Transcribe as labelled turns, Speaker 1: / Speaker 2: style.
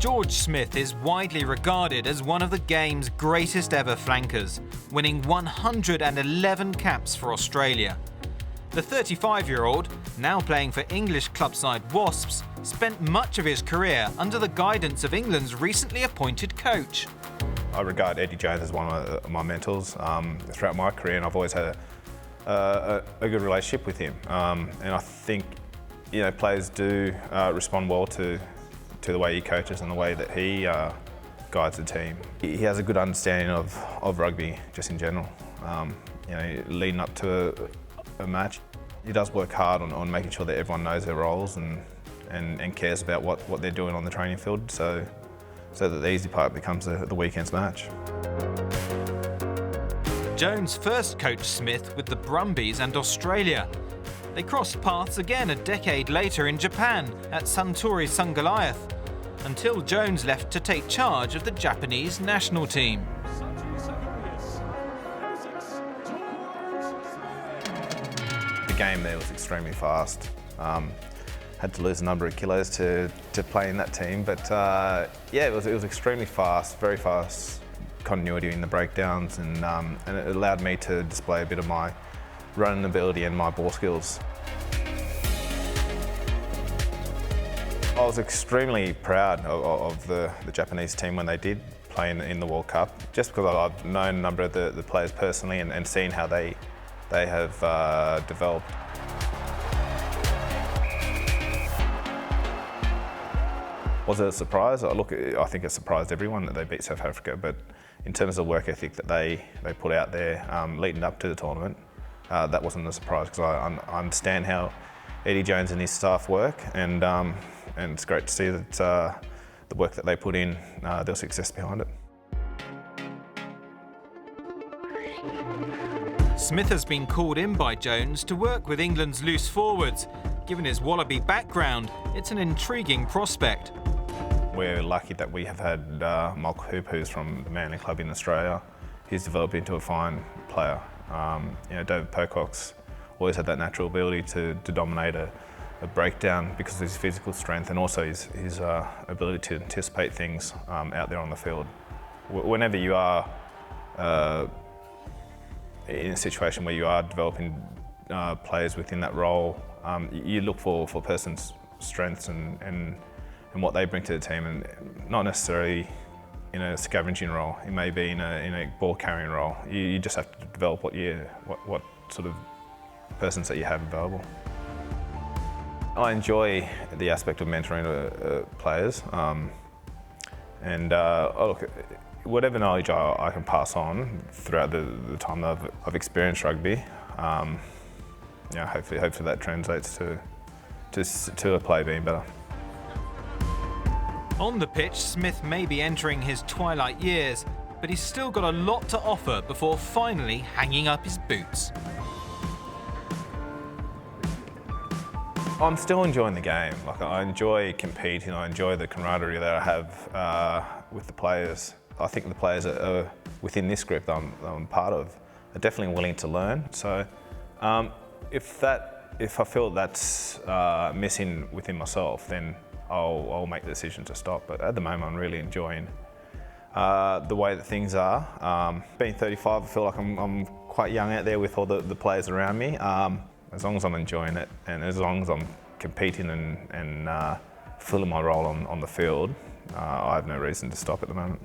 Speaker 1: George Smith is widely regarded as one of the game's greatest ever flankers, winning 111 caps for Australia. The 35-year-old, now playing for English club side Wasps, spent much of his career under the guidance of England's recently appointed coach.
Speaker 2: I regard Eddie Jones as one of my mentors throughout my career, and I've always had a good relationship with him. And I think players do respond well to the way he coaches and the way that he guides the team. He has a good understanding of rugby just in general. Leading up to a match, he does work hard on making sure that everyone knows their roles and cares about what they're doing on the training field, so that the easy part becomes the weekend's match.
Speaker 1: Jones first coached Smith with the Brumbies and Australia. They crossed paths again a decade later in Japan at Suntory Sungoliath, until Jones left to take charge of the Japanese national team.
Speaker 2: The game there was extremely fast. Had to lose a number of kilos to play in that team, but it was extremely fast, very fast continuity in the breakdowns, and it allowed me to display a bit of my running ability and my ball skills. I was extremely proud of the Japanese team when they did play in the World Cup, just because I've known a number of the players personally and seen how they have developed. Was it a surprise? Look, I think it surprised everyone that they beat South Africa, but in terms of work ethic that they put out there leading up to the tournament, that wasn't a surprise, because I understand how Eddie Jones and his staff work, and it's great to see that the work that they put in, there's success behind it.
Speaker 1: Smith has been called in by Jones to work with England's loose forwards. Given his Wallaby background, it's an intriguing prospect.
Speaker 2: We're lucky that we have had Mark Hoop, who's from the Manly Club in Australia. He's developed into a fine player. David Pocock's always had that natural ability to dominate a breakdown because of his physical strength, and also his ability to anticipate things out there on the field. Whenever you are in a situation where you are developing players within that role, you look for a person's strengths and what they bring to the team, and not necessarily in a scavenging role. It may be in a ball carrying role. You just have to develop what sort of persons that you have available. I enjoy the aspect of mentoring players, and look, whatever knowledge I can pass on throughout the time that I've experienced rugby, hopefully that translates to a player being better.
Speaker 1: On the pitch, Smith may be entering his twilight years, but he's still got a lot to offer before finally hanging up his boots.
Speaker 2: I'm still enjoying the game. Like, I enjoy competing, I enjoy the camaraderie that I have with the players. I think the players are within this group that I'm part of are definitely willing to learn. So if I feel that's missing within myself, then I'll make the decision to stop. But at the moment, I'm really enjoying the way that things are. Being 35, I feel like I'm quite young out there with all the players around me. As long as I'm enjoying it, and as long as I'm competing and fulfilling my role on the field, I have no reason to stop at the moment.